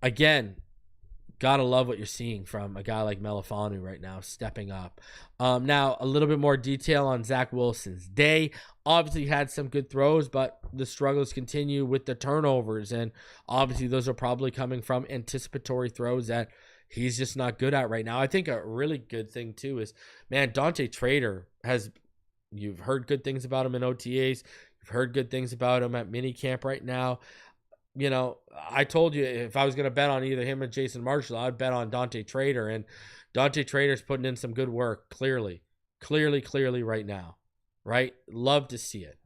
again, gotta love what you're seeing from a guy like Melifonwu right now, stepping up. Now, a little bit more detail on Zach Wilson's day. Obviously, he had some good throws, but the struggles continue with the turnovers. And obviously, those are probably coming from anticipatory throws that he's just not good at right now. I think a really good thing, too, is, man, Dante Trader you've heard good things about him in OTAs. You've heard good things about him at minicamp right now. You know, I told you if I was going to bet on either him or Jason Marshall, I'd bet on Dante Trader. And Dante Trader's putting in some good work, clearly right now, right? Love to see it.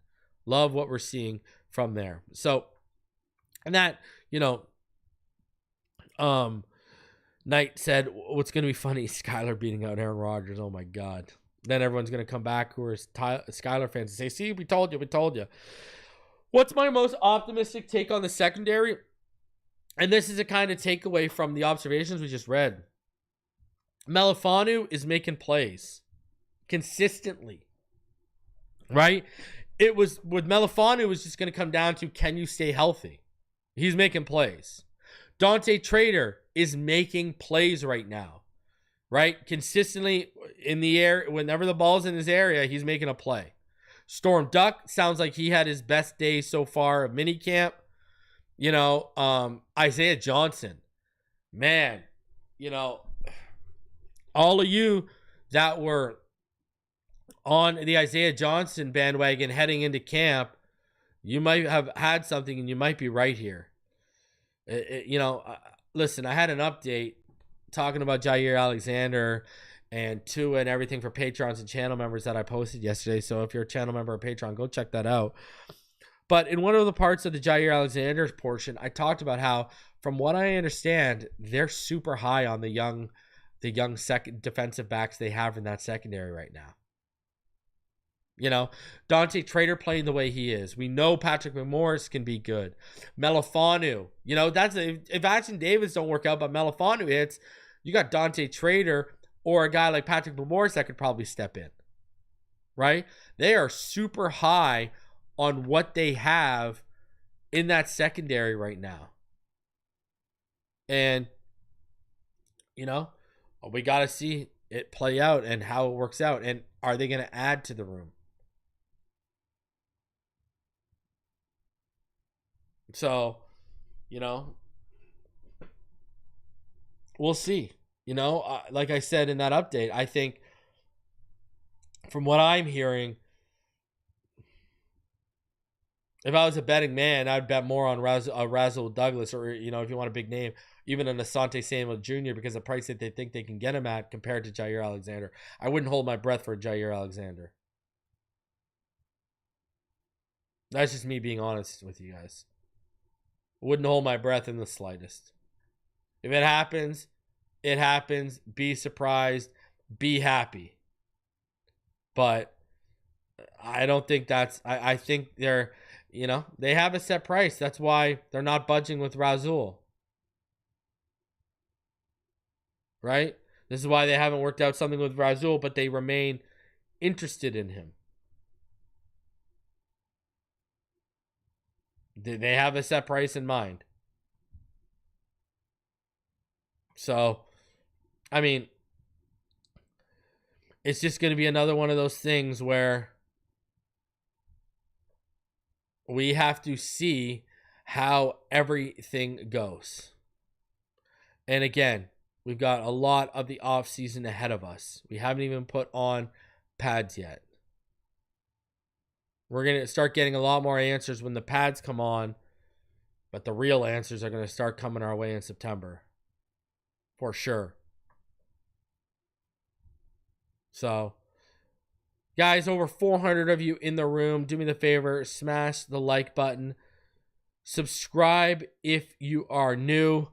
Love what we're seeing from there. So, and that, Knight said, what's going to be funny, Skyler beating out Aaron Rodgers. Oh, my God. Then everyone's going to come back who are Skyler fans and say, see, we told you. What's my most optimistic take on the secondary? And this is a kind of takeaway from the observations we just read. Melifonwu is making plays consistently, right? It was with Melifonwu, it was just going to come down to, can you stay healthy? He's making plays. Dante Trader is making plays right now, right? Consistently in the air, whenever the ball's in his area, he's making a play. Storm Duck sounds like he had his best day so far of minicamp. Isaiah Johnson, man, all of you that were on the Isaiah Johnson bandwagon heading into camp, you might have had something and you might be right here. Listen, I had an update talking about Jaire Alexander and Tua and everything for patrons and channel members that I posted yesterday. So if you're a channel member or Patreon, go check that out. But in one of the parts of the Jaire Alexander's portion, I talked about how, from what I understand, they're super high on the young second defensive backs they have in that secondary right now. Dante Trader playing the way he is. We know Patrick McMorris can be good. Melifonwu, that's if Ashton Davis don't work out, but Melifonwu hits, you got Dante Trader or a guy like Patrick McMorris that could probably step in, right? They are super high on what they have in that secondary right now. And, we got to see it play out and how it works out. And are they going to add to the room? So, we'll see. Like I said in that update, I think from what I'm hearing, if I was a betting man, I'd bet more on Rasul Douglas or, if you want a big name, even an Asante Samuel Jr. because of the price that they think they can get him at compared to Jaire Alexander. I wouldn't hold my breath for Jaire Alexander. That's just me being honest with you guys. Wouldn't hold my breath in the slightest. If it happens, it happens. Be surprised. Be happy. But I don't think that's... I think they're... they have a set price. That's why they're not budging with Rasul. Right? This is why they haven't worked out something with Rasul, but they remain interested in him. They have a set price in mind. So, it's just going to be another one of those things where we have to see how everything goes. And again, we've got a lot of the offseason ahead of us. We haven't even put on pads yet. We're going to start getting a lot more answers when the pads come on, but the real answers are going to start coming our way in September. For sure. So, guys, over 400 of you in the room. Do me the favor, smash the like button. Subscribe if you are new.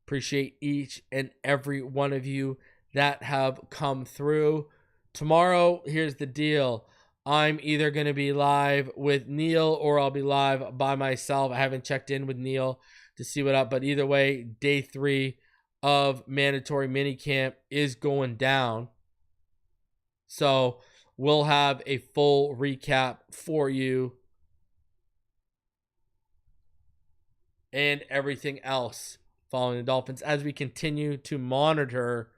Appreciate each and every one of you that have come through. Tomorrow, here's the deal. I'm either going to be live with Neil or I'll be live by myself. I haven't checked in with Neil to see what up, but either way, day 3 of Mandatory Minicamp is going down. So we'll have a full recap for you and everything else following the Dolphins as we continue to monitor.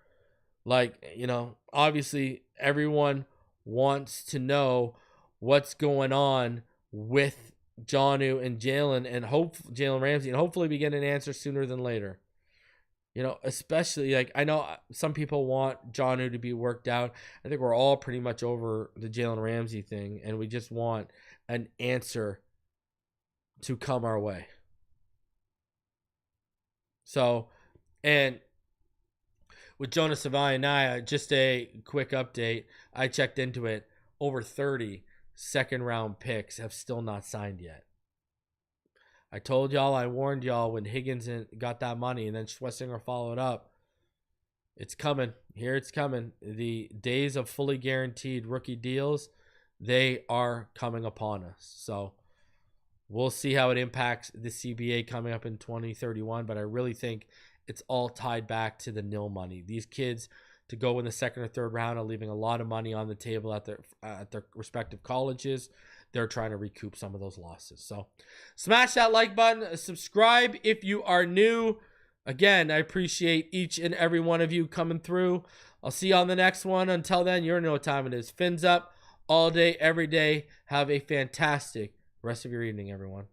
Obviously everyone wants to know what's going on with Jonnu and Jalen and Jalen Ramsey, and hopefully we get an answer sooner than later. Especially I know some people want Jonnu to be worked out. I think we're all pretty much over the Jalen Ramsey thing, and we just want an answer to come our way. So, and with Jonas Savaianaya, just a quick update. I checked into it. Over 30 second-round picks have still not signed yet. I told y'all, I warned y'all when Higgins got that money and then Schlesinger followed up. It's coming. Here it's coming. The days of fully guaranteed rookie deals, they are coming upon us. So we'll see how it impacts the CBA coming up in 2031, but I really think it's all tied back to the nil money. These kids, to go in the second or third round, are leaving a lot of money on the table at their respective colleges. They're trying to recoup some of those losses. So smash that like button. Subscribe if you are new. Again, I appreciate each and every one of you coming through. I'll see you on the next one. Until then, you know what time it is. Fins up all day, every day. Have a fantastic rest of your evening, everyone.